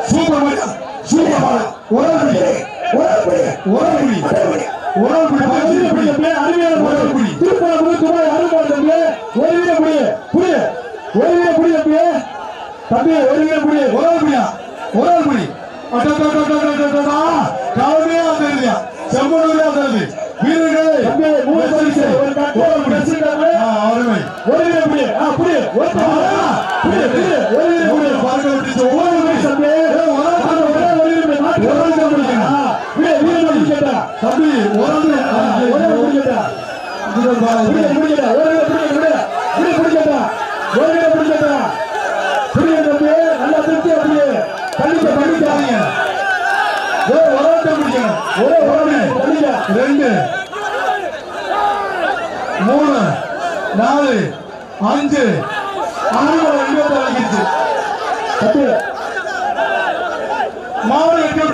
Super மாடு super மாடு ஒரு ரெண்டு மூணு நாலு அஞ்சு ஆறு மாடு எட்டு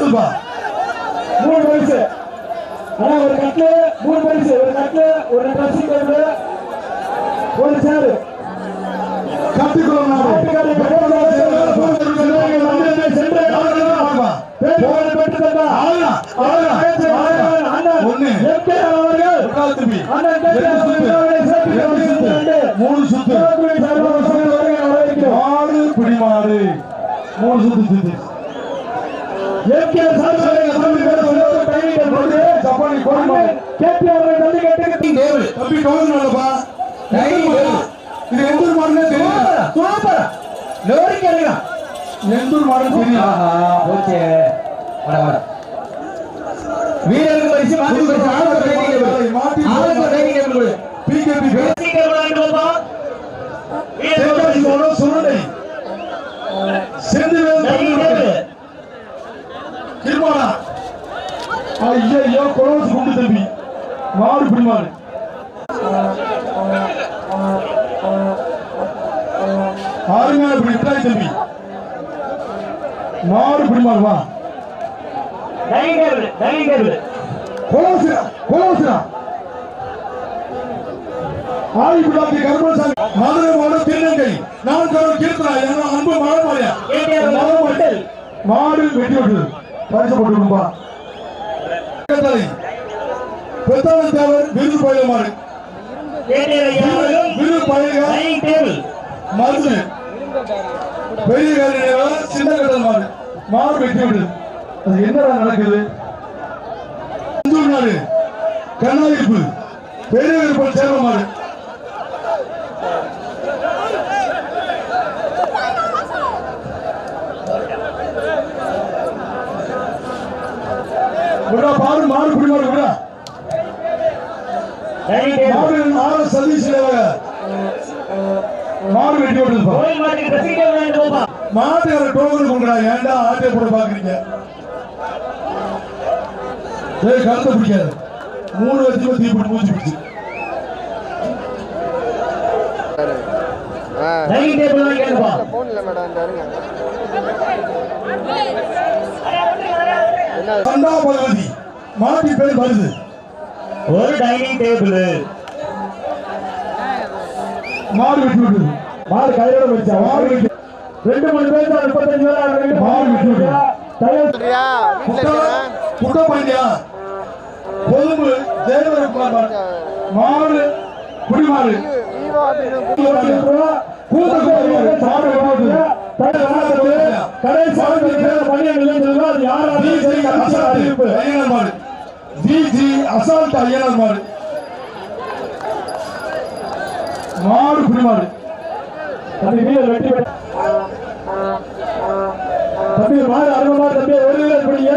மூணு பரிசு ஒரு கட்ல மூணு பரிசு ஒரு கட்ல ஒரு ட்ரெஸ்ஸிங் டேபிள் ஒரு சேரு கத்திக்குளம் மூணு சுத்து ஆறு பிடிமாறு மூணு சுத்து வீரர்கள் பரிசு சுருண்டை ஐயோ கொலோஸ் குண்டு தம்பி மாடு பிடிமாறு ஆறுமையான பிடி தம்பி மாடு பிடிமாறு வா ஆதிபுராதி கருமசாமி மதுரை மாவட்டம் திருநங்கை நான் கீர்த்தனா என்ன அன்பு மழை மாடு வெட்டி விட்டு பரிசு போட்டுருப்பா பெத்தாளன் தேவர் விருது பயில மாடு விருது பயில மருந்து பெரிய கால சின்ன கடல் மாடு மாடு வெட்டி விட்டு அது என்னடா நடக்குது நாடு கண்ணாயிருப்பு பெரிய விருப்பம் சேர மாடு பாரு மாடு குடிமாறு விட மாடு சதீஷ் மாடு வெட்டி விட்டு மாடு டோக்கன் கொண்டாங்க ஏன்டா ஆட்டை போட பாக்குறீங்க கருத்தை பிடிக்காது மூணு வருஷமா தீப்பிட்டு மூச்சு பிடிச்சு பகவதி மாட்டி பேர் வருது ஒரு டைனிங் டேபிள் மாடு வெட்டி விட்டு மாடு கையோட வச்சா மாடு வெட்டி 2 மணி நேரம் 35 மாடு வெட்டி விட்டு குட்ட பாண்டியா பொதும்பு தேவரகுமார் மாடு குடிமாறு அசால்ட் ஐயனார் மாடு மாடு குடிமாறு தம்பி மாடு அருவமா தம்பி ஒரு பிடிங்க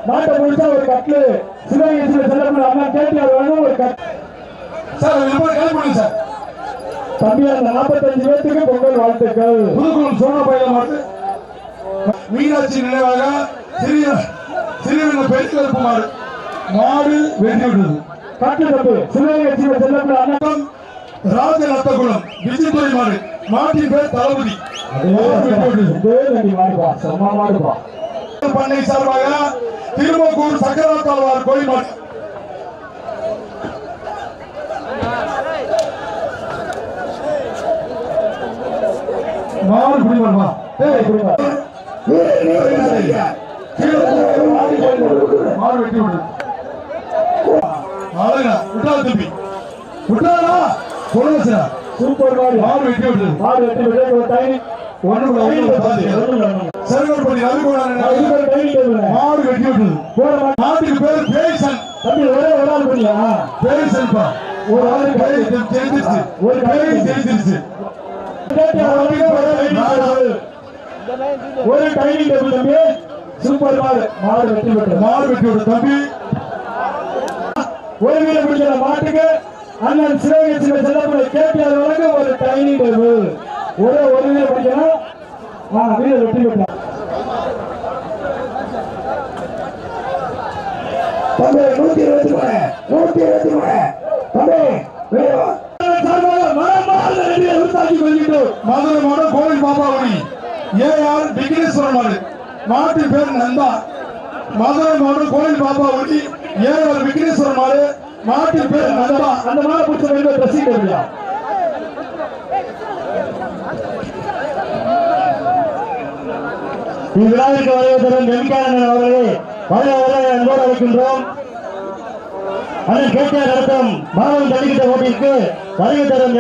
மாட்டை முடிச்சா ஒரு கட்லு சிவகங்கை செல்லப்பட அம்மா கேட்டு ஒரு கட் சார் தம்பி அந்த 45 பேருக்கு பொங்கல் வாழ்த்துக்கள் புதுக்குளம் சோனா பயில மாட்டு மீனாட்சி நினைவாக சிறிய பெருக்கெடுப்பு மாடு மாடு வெட்டி விட்டது கட்டு தப்பு சிவகங்கை செல்லப்பட அண்ணன் ராஜரத்தகுளம் விஜயதுரை மாடு மாட்டின் பேர் தளபதி பண்ணை சார்பாக திருமக்கூர் சக்கரத்தாழ்வார் கோயில் மாடு மாடு குடிமரமா டேய் குடிமா மாடு வெட்டி விடு ஆளுங்க விட்டா திருப்பி விட்டாடா கொலுவச்சா சூப்பர் மாடு வெட்டி விடு மாடு வெட்டி விடு ஒரு டைம் சர்வர் பண்ணி மாடு வெட்டி விட்டு மாட்டுக்கு பேர் பேசன் தம்பி ஒரே ஒரு ஆள் பண்ணியா பேசன் பா ஒரு ஆளு தெரிஞ்சிருச்சு ஒரு கை தெரிஞ்சிருச்சு ஒரு டைமிங் டேபிள் தம்பி சூப்பர் மாடு வெட்டி விட்டு தம்பி ஒரு வீடு பிடிக்கிற மாட்டுக்கு அண்ணன் சிவகட்சி செல்லப்பட கேபிஆர் வழங்க ஒரு டைனிங் டேபிள் ஒரு வீடு பிடிக்கணும் வீடு வெட்டி விட்டான் தம்பி 123 தம்பி மதுரை மாவட்டம் கோவில் பாபாவணி ஏஆர் விக்னேஸ்வரன் மாடு மாட்டு பேர் நந்தா மதுரை மாவட்டம் கோவில் பாபாவணி ஏஆர் விக்னேஸ்வரன் மாடு மாட்டு பேர் நந்தா அந்த மாடு பிடிச்ச பிரசித்தி இல்லையா இவ்விழாவிற்கு வருவதற்கு நெல்கானன் அவர்களை வருவதை அன்போடு அழைக்கின்றோம். அண்ணன் கேட்டார் நடத்தும் மாணவன் தடுக்கிட்ட போட்டிக்கு வருகை தரும்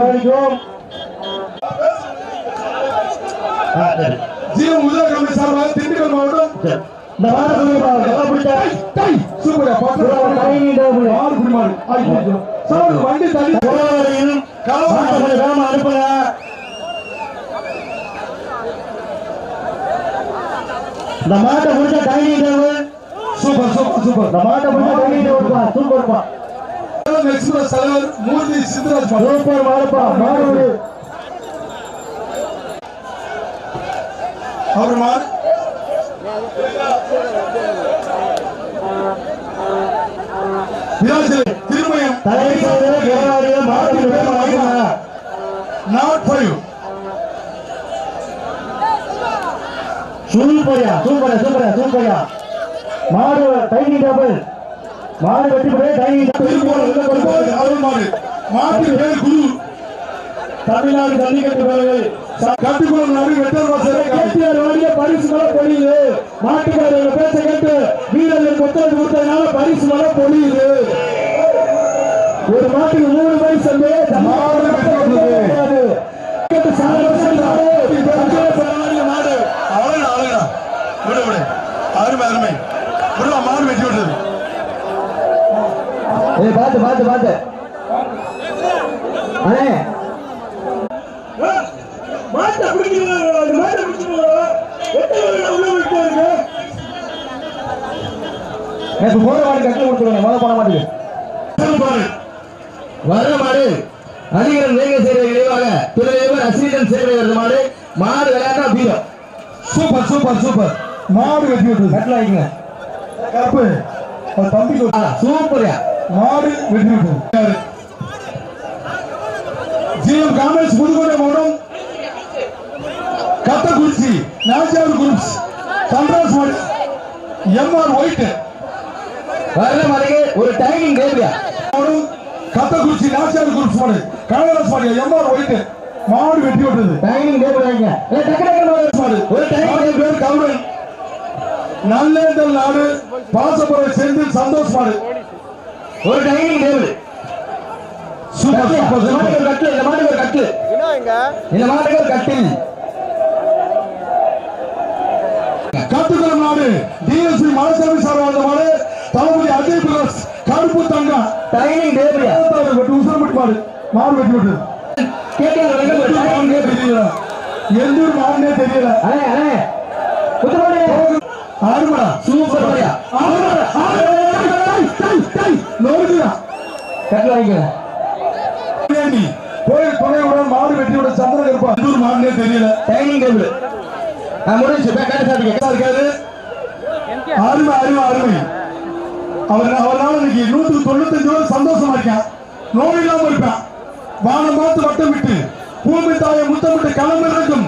அழைக்கிறோம். திண்டுக்கல் மாவட்டம் அனுப்புங்க. இந்த மாட்டை முடிச்ச டைனிங் டேபிள் சூப்பர் இந்த மாட்டை முடிச்ச டைனிங் டேபிள் சூப்பர்ப்பா. எக்ஸ்பிரஸ் தலைவர் மூர்த்தி சித்தராஜ் சூப்பர் மாடுப்பா மாடு அவர் மாடு திருமயம் தலைவர் மாடு நாட் ஃபைவ் சூப்பரியா மாடு டைனிங் டேபிள் மாடு வெட்டி போய் டைனிங் டேபிள் மாட்டு பேர் குரு தமிழ்நாடு ஜல்லிக்கட்டு வீரர்கள் கட்டுக்குளம் நடு வெட்டர் பரிசு மழை பொழியுது. மாட்டுக்காரங்க பேச கேட்டு வீரர்கள் கொத்தரவு கொடுத்ததுனால பரிசு மழை பொழியுது. ஒரு மாட்டுக்கு 3 பரிசு மாடு வெட்டி விட்டது. பாத்து அண்ணே மாட்டை போற மாடு கட்டி கொடுத்துருங்க. போன மாட்டுக்கு வர மாடு அதிகாரம் வேக செய்வதை விளைவாக துணைவர் அசிரிடன் சேர்வை வருது மாடு மாடு விளையாட்டா பீரம். சூப்பர் மாடு வெட்டி விட்டது. கட்டில் ஆகிங்க கப்பு தம்பி சூப்பரியா மாடு வெட்டி விட்டது. ஜிஎம் காமேஷ் புதுக்கோட்டை மாவட்டம் கத்தக்குறிச்சி நாச்சியார் குரூப்ஸ் சந்திராஸ் மாடு எம்ஆர் ஒயிட் வரல மாடுக்கு ஒரு timing table Kathakurichi Nachiyar groups மாடு கனகராஜ் மாடு எம்ஆர் ஒயிட் மாடு வெட்டி விட்டது. டைமிங் டேபிள் ஆகிங்க மாடு ஒரு டைமிங் பேர் கவுரன் நல்லேந்தல் நாடு பாசப்புறை செந்தில் சந்தோஷ் மாடு ஒரு டைனிங் டேபிள். சூப்பர் கட்டில் இந்த மாட்டுக்கு ஒரு கட்டில் இந்த மாட்டுக்கு ஒரு கட்டில். கட்டுக்குளம் நாடு டிஎஸ்பி மலைசாமி சார் வந்த மாடு தளபதி அஜய் பிரகாஷ் கருப்பு தங்கம் டைனிங் டேபிள் உசரப்பட்டு மாடு மாடு வெட்டி விட்டு எந்த ஒரு மாடுனே தெரியல. ஆறுமடா சூப்பர் கோயில் துணையுடன் மாடு வெட்டியோட சந்திரன் இருப்பா எந்த மாடுனே தெரியல. டைனிங் டேபிள் இருக்காது. அருமை அவரால் இன்னைக்கு 195 சந்தோஷமா இருக்கான். நோய் இல்லாம இருப்பான். வானம் பார்த்து வட்டம் விட்டு பூமி தாயை முத்தமிட்டு களம் இருக்கும்